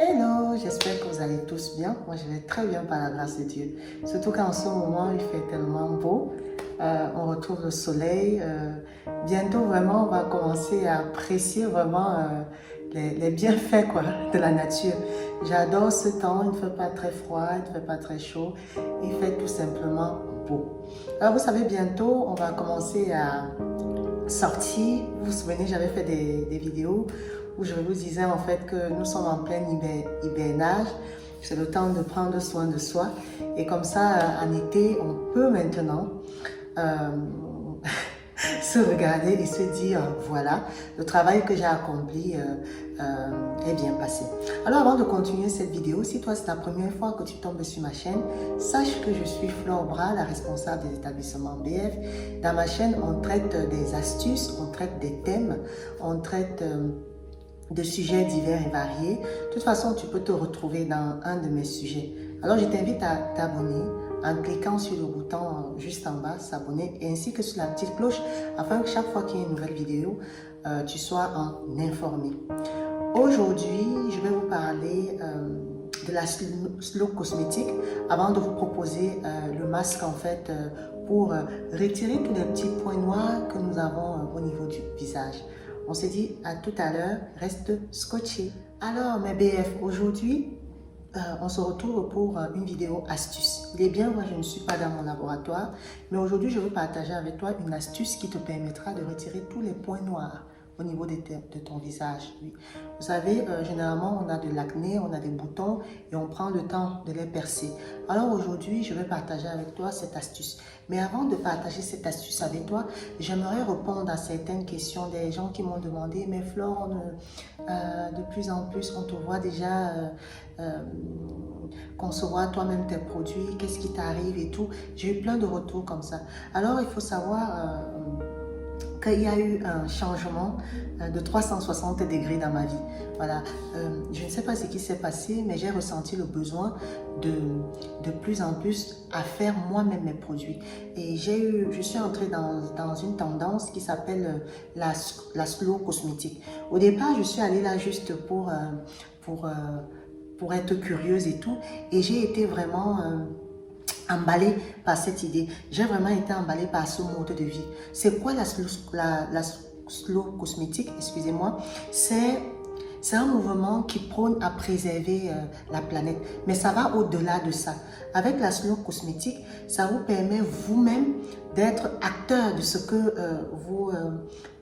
Hello, j'espère que vous allez tous bien. Moi, je vais très bien par la grâce de Dieu. Surtout qu'en ce moment, il fait tellement beau. On retrouve le soleil. Bientôt, vraiment, on va commencer à apprécier vraiment les bienfaits quoi, de la nature. J'adore ce temps. Il ne fait pas très froid, il ne fait pas très chaud. Il fait tout simplement beau. Alors, vous savez, bientôt, on va commencer à sortir. Vous vous souvenez, j'avais fait des vidéos où je vous disais en fait que nous sommes en plein hibernage. C'est le temps de prendre soin de soi. Et comme ça, en été, on peut maintenant euh, se regarder et se dire, voilà, le travail que j'ai accompli est bien passé. Alors avant de continuer cette vidéo, si toi c'est la première fois que tu tombes sur ma chaîne, sache que je suis Flore Bras, la responsable des établissements BF. Dans ma chaîne, on traite des astuces, on traite des thèmes, on traite de sujets divers et variés. De toute façon, tu peux te retrouver dans un de mes sujets. Alors, je t'invite à t'abonner en cliquant sur le bouton juste en bas, s'abonner, ainsi que sur la petite cloche, afin que chaque fois qu'il y a une nouvelle vidéo, tu sois en informé. Aujourd'hui, je vais vous parler de la slow cosmétique avant de vous proposer le masque en fait pour retirer tous les petits points noirs que nous avons au niveau du visage. On se dit à tout à l'heure, reste scotché. Alors mes BF, aujourd'hui, on se retrouve pour une vidéo astuce. Il est bien, moi je ne suis pas dans mon laboratoire, mais aujourd'hui je veux partager avec toi une astuce qui te permettra de retirer tous les points noirs au niveau de ton visage. Oui. Vous savez, généralement on a de l'acné, on a des boutons et on prend le temps de les percer. Alors aujourd'hui, je vais partager avec toi cette astuce. Mais avant de partager cette astuce avec toi, j'aimerais répondre à certaines questions des gens qui m'ont demandé, mais Flore, de plus en plus, on te voit déjà concevoir toi-même tes produits, qu'est-ce qui t'arrive et tout. J'ai eu plein de retours comme ça. Alors il faut savoir qu'il y a eu un changement de 360 degrés dans ma vie. Voilà, je ne sais pas ce qui s'est passé, mais j'ai ressenti le besoin de plus en plus à faire moi-même mes produits. Et je suis entrée dans une tendance qui s'appelle la slow cosmétique. Au départ, je suis allée là juste pour être curieuse et tout. Et j'ai été vraiment emballée par cette idée. J'ai vraiment été emballée par ce mode de vie. C'est quoi la slow cosmétique? Excusez-moi. C'est un mouvement qui prône à préserver la planète. Mais ça va au-delà de ça. Avec la slow cosmétique, ça vous permet vous-même d'être acteur de ce que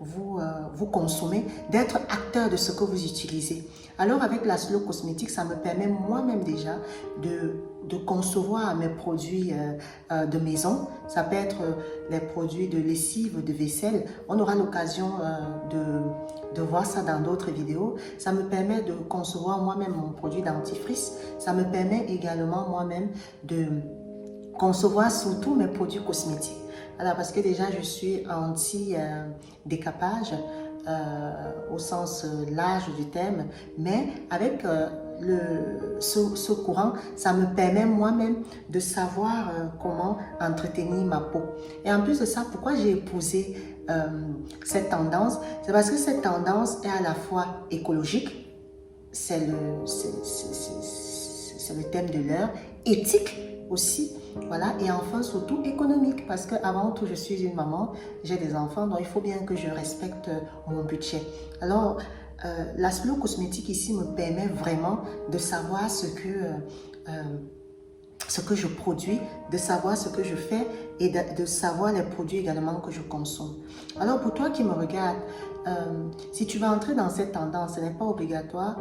vous consommez, d'être acteur de ce que vous utilisez. Alors avec la slow cosmétique, ça me permet moi-même déjà de concevoir mes produits de maison. Ça peut être les produits de lessive, de vaisselle. On aura l'occasion de voir ça dans d'autres vidéos. Ça me permet de concevoir moi-même mon produit dentifrice. Ça me permet également moi-même de concevoir surtout mes produits cosmétiques. Alors parce que déjà je suis anti-décapage au sens large du terme, mais avec ce courant, ça me permet moi-même de savoir comment entretenir ma peau. Et en plus de ça, pourquoi j'ai épousé cette tendance? C'est parce que cette tendance est à la fois écologique, c'est le thème de l'heure, éthique aussi, voilà, et enfin surtout économique, parce que avant tout je suis une maman, j'ai des enfants, donc il faut bien que je respecte mon budget. Alors la slow cosmétique ici me permet vraiment de savoir ce que je produis, de savoir ce que je fais et de savoir les produits également que je consomme. Alors pour toi qui me regarde, si tu veux entrer dans cette tendance, ce n'est pas obligatoire,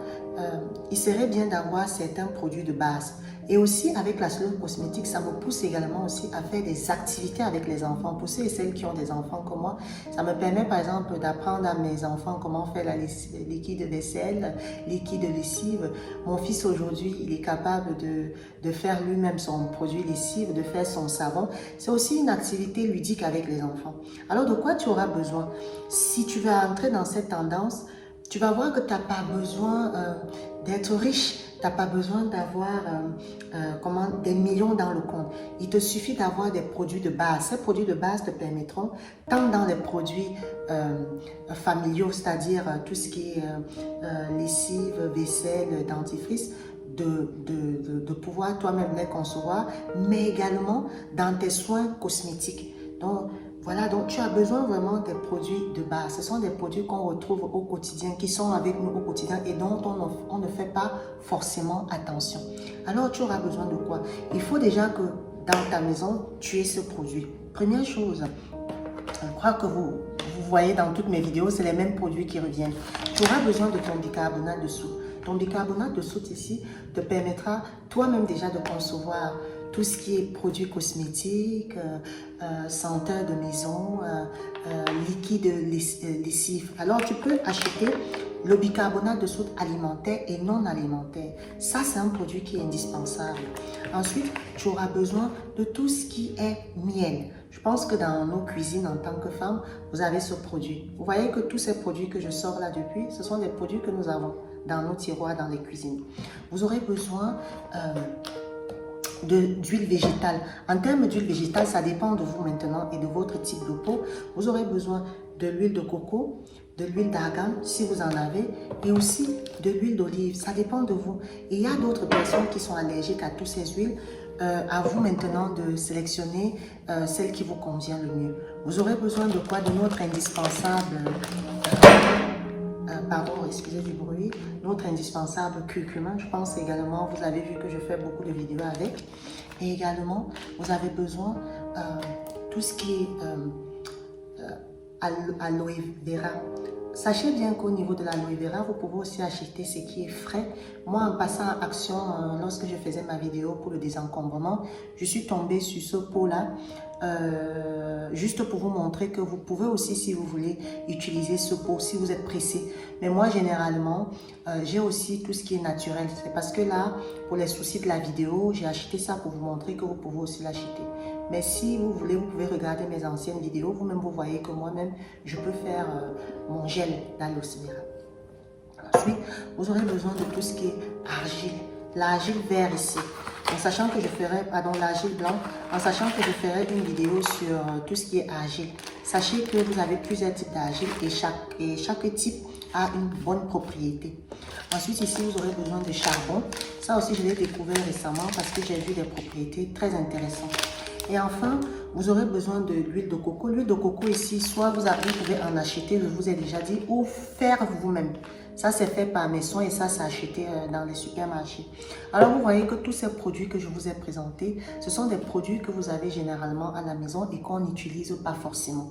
il serait bien d'avoir certains produits de base. Et aussi avec la slow cosmétique, ça me pousse également aussi à faire des activités avec les enfants. Pour ceux et celles qui ont des enfants comme moi, ça me permet par exemple d'apprendre à mes enfants comment faire la liquide de vaisselle, liquide de lessive. Mon fils aujourd'hui, il est capable de faire lui-même son produit lessive, de faire son savon. C'est aussi une activité ludique avec les enfants. Alors de quoi tu auras besoin? Si tu veux entrer dans cette tendance, tu vas voir que tu n'as pas besoin d'être riche. Tu n'as pas besoin d'avoir des millions dans le compte. Il te suffit d'avoir des produits de base. Ces produits de base te permettront, tant dans les produits familiaux, c'est-à-dire tout ce qui est lessive, vaisselle, dentifrice, de pouvoir toi-même les concevoir, mais également dans tes soins cosmétiques. Donc, voilà, donc tu as besoin vraiment des produits de base. Ce sont des produits qu'on retrouve au quotidien, qui sont avec nous au quotidien et dont on ne fait pas forcément attention. Alors, tu auras besoin de quoi? Il faut déjà que dans ta maison, tu aies ce produit. Première chose, je crois que vous voyez dans toutes mes vidéos, c'est les mêmes produits qui reviennent. Tu auras besoin de ton bicarbonate de soude. Ton bicarbonate de soude ici te permettra toi-même déjà de concevoir tout ce qui est produits cosmétiques, senteur de maison, liquide lessive. Alors, tu peux acheter le bicarbonate de soude alimentaire et non alimentaire. Ça, c'est un produit qui est indispensable. Ensuite, tu auras besoin de tout ce qui est miel. Je pense que dans nos cuisines en tant que femmes, vous avez ce produit. Vous voyez que tous ces produits que je sors là depuis, ce sont des produits que nous avons dans nos tiroirs, dans les cuisines. Vous aurez besoin d'huile végétale. En termes d'huile végétale, ça dépend de vous maintenant et de votre type de peau. Vous aurez besoin de l'huile de coco, de l'huile d'argan si vous en avez, et aussi de l'huile d'olive. Ça dépend de vous. Et il y a d'autres personnes qui sont allergiques à toutes ces huiles. À vous maintenant de sélectionner celle qui vous convient le mieux. Vous aurez besoin de quoi? De notre indispensable, pardon, excusez du bruit, notre indispensable curcuma. Je pense également, vous avez vu que je fais beaucoup de vidéos avec. Et également, vous avez besoin tout ce qui est aloe vera. Sachez bien qu'au niveau de l'aloe vera, vous pouvez aussi acheter ce qui est frais. Moi, en passant à action, lorsque je faisais ma vidéo pour le désencombrement, je suis tombée sur ce pot-là, juste pour vous montrer que vous pouvez aussi, si vous voulez, utiliser ce pot si vous êtes pressé. Mais moi, généralement, j'ai aussi tout ce qui est naturel. C'est parce que là, pour les soucis de la vidéo, j'ai acheté ça pour vous montrer que vous pouvez aussi l'acheter. Mais si vous voulez, vous pouvez regarder mes anciennes vidéos. Vous-même, vous voyez que moi-même, je peux faire mon gel d'aloe vera. Ensuite, vous aurez besoin de tout ce qui est argile. L'argile vert ici. En sachant que je ferai, pardon, l'argile blanc, en sachant que je ferai une vidéo sur tout ce qui est argile. Sachez que vous avez plusieurs types d'argile et chaque type a une bonne propriété. Ensuite, ici, vous aurez besoin de charbon. Ça aussi, je l'ai découvert récemment parce que j'ai vu des propriétés très intéressantes. Et enfin, vous aurez besoin de l'huile de coco. L'huile de coco ici, soit vous pouvez en acheter, je vous ai déjà dit, ou faire vous-même. Ça, c'est fait par Maison et ça, c'est acheté dans les supermarchés. Alors, vous voyez que tous ces produits que je vous ai présentés, ce sont des produits que vous avez généralement à la maison et qu'on n'utilise pas forcément.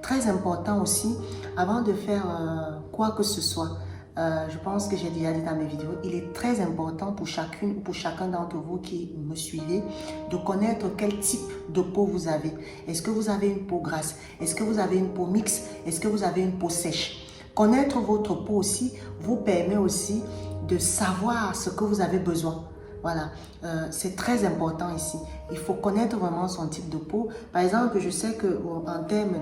Très important aussi, avant de faire quoi que ce soit, je pense que j'ai déjà dit dans mes vidéos, il est très important pour chacune ou pour chacun d'entre vous qui me suivez de connaître quel type de peau vous avez. Est-ce que vous avez une peau grasse? Est-ce que vous avez une peau mixte? Est-ce que vous avez une peau sèche? Connaître votre peau aussi vous permet aussi de savoir ce que vous avez besoin. Voilà, c'est très important ici. Il faut connaître vraiment son type de peau. Par exemple, je sais qu'en termes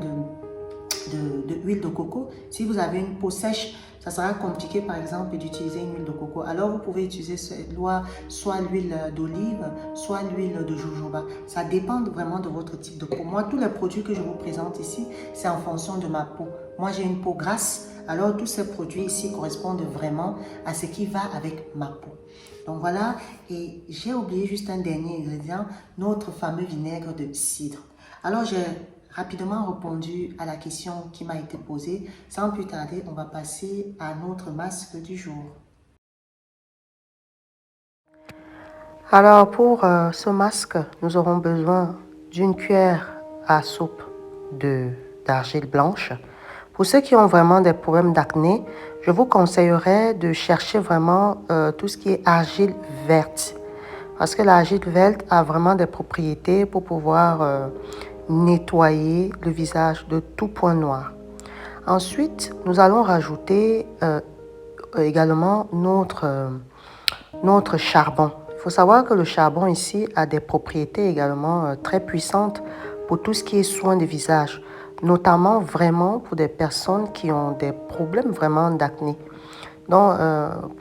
de huile de coco, si vous avez une peau sèche, ça sera compliqué par exemple d'utiliser une huile de coco. Alors vous pouvez utiliser soit l'huile d'olive, soit l'huile de jojoba. Ça dépend vraiment de votre type de peau. Moi, tous les produits que je vous présente ici, c'est en fonction de ma peau. Moi, j'ai une peau grasse, alors tous ces produits ici correspondent vraiment à ce qui va avec ma peau. Donc voilà, et j'ai oublié juste un dernier ingrédient, notre fameux vinaigre de cidre. Alors j'ai rapidement répondu à la question qui m'a été posée. Sans plus tarder, on va passer à notre masque du jour. Alors pour ce masque, nous aurons besoin d'une cuillère à soupe d'argile blanche. Pour ceux qui ont vraiment des problèmes d'acné, je vous conseillerais de chercher vraiment tout ce qui est argile verte. Parce que l'argile verte a vraiment des propriétés pour pouvoir nettoyer le visage de tout point noir. Ensuite, nous allons rajouter également notre charbon. Il faut savoir que le charbon ici a des propriétés également très puissantes pour tout ce qui est soin du visage. notamment vraiment pour des personnes qui ont des problèmes vraiment d'acné. Donc,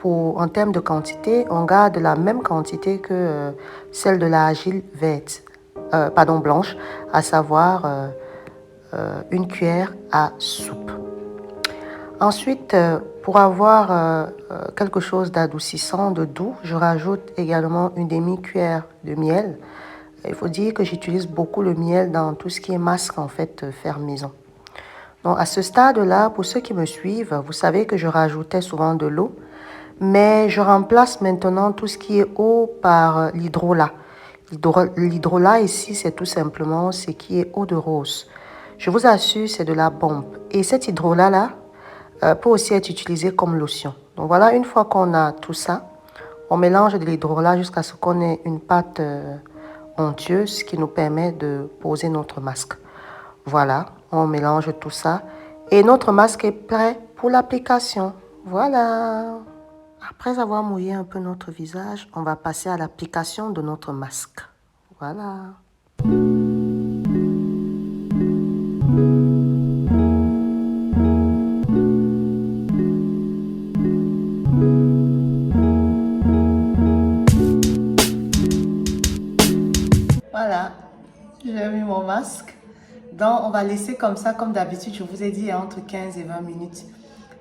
en termes de quantité, on garde la même quantité que celle de l'argile verte, blanche, à savoir une cuillère à soupe. Ensuite, pour avoir quelque chose d'adoucissant, de doux, je rajoute également une demi-cuillère de miel. Il faut dire que j'utilise beaucoup le miel dans tout ce qui est masque en fait faire maison. Donc à ce stade-là, pour ceux qui me suivent, vous savez que je rajoutais souvent de l'eau, mais je remplace maintenant tout ce qui est eau par l'hydrolat. L'hydrolat ici, c'est tout simplement ce qui est eau de rose. Je vous assure, c'est de la bombe. Et cet hydrolat-là peut aussi être utilisé comme lotion. Donc voilà, une fois qu'on a tout ça, on mélange de l'hydrolat jusqu'à ce qu'on ait une pâte onctueuse qui nous permet de poser notre masque. Voilà, on mélange tout ça et notre masque est prêt pour l'application. Voilà. Après avoir mouillé un peu notre visage, on va passer à l'application de notre masque. Voilà. Voilà, j'ai mis mon masque. Donc, on va laisser comme ça, comme d'habitude, je vous ai dit, entre 15 et 20 minutes.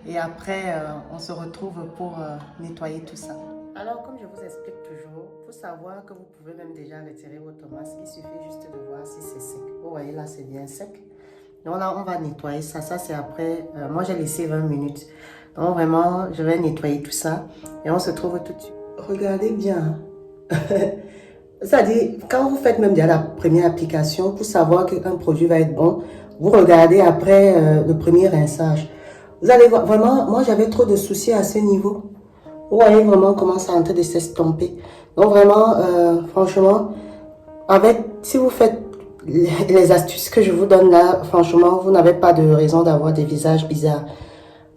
Et après, on se retrouve pour nettoyer tout ça. Alors, comme je vous explique toujours, il faut savoir que vous pouvez même déjà retirer votre masque. Il suffit juste de voir si c'est sec. Vous voyez, là, c'est bien sec. Donc là, on va nettoyer ça. Ça, c'est après. Moi, j'ai laissé 20 minutes. Donc, vraiment, je vais nettoyer tout ça. Et on se trouve tout de suite. Regardez bien. C'est-à-dire, quand vous faites même déjà la première application, pour savoir qu'un produit va être bon, vous regardez après le premier rinçage. Vous allez voir, vraiment, moi j'avais trop de soucis à ce niveau. Vous voyez vraiment comment ça est en train de s'estomper. Donc vraiment, franchement, si vous faites les astuces que je vous donne là, franchement, vous n'avez pas de raison d'avoir des visages bizarres.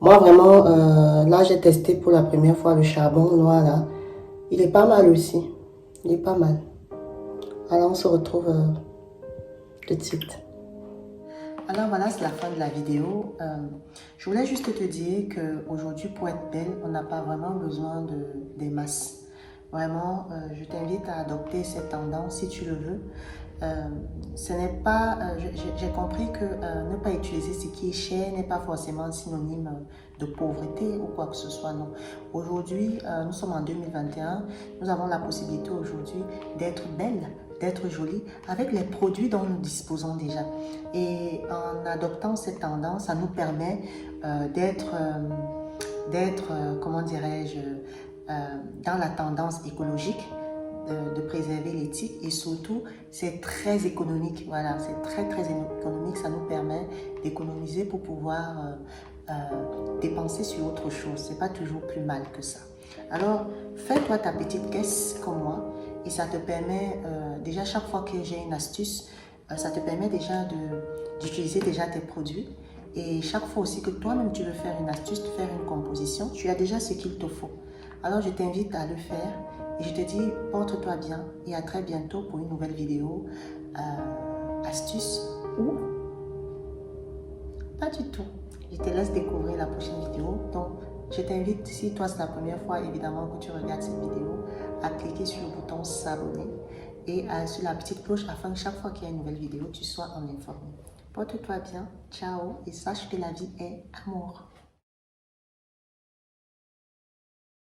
Moi vraiment, là j'ai testé pour la première fois le charbon noir là. Il est pas mal aussi. Il est pas mal. Alors, on se retrouve tout de suite. Alors, voilà, c'est la fin de la vidéo. Je voulais juste te dire qu'aujourd'hui, pour être belle, on n'a pas vraiment besoin des masses. Vraiment, je t'invite à adopter cette tendance si tu le veux. Ce n'est pas, j'ai compris que ne pas utiliser ce qui est cher n'est pas forcément synonyme de pauvreté ou quoi que ce soit, non. Aujourd'hui, nous sommes en 2021, nous avons la possibilité aujourd'hui d'être belle, d'être jolie avec les produits dont nous disposons déjà. Et en adoptant cette tendance, ça nous permet d'être, comment dirais-je, dans la tendance écologique, de préserver l'éthique et surtout c'est très économique. Voilà, c'est très économique. Ça nous permet d'économiser pour pouvoir dépenser sur autre chose. C'est pas toujours plus mal que ça. Alors fais-toi ta petite caisse comme moi et ça te permet déjà chaque fois que j'ai une astuce, ça te permet déjà d'utiliser déjà tes produits. Et chaque fois aussi que toi-même tu veux faire une astuce, faire une composition, tu as déjà ce qu'il te faut. Alors je t'invite à le faire et je te dis porte-toi bien et à très bientôt pour une nouvelle vidéo, astuce ou pas du tout. Je te laisse découvrir la prochaine vidéo. Donc je t'invite, si toi c'est la première fois évidemment que tu regardes cette vidéo, à cliquer sur le bouton s'abonner et sur la petite cloche afin que chaque fois qu'il y a une nouvelle vidéo, tu sois en informé. Porte-toi bien, ciao et sache que la vie est amour.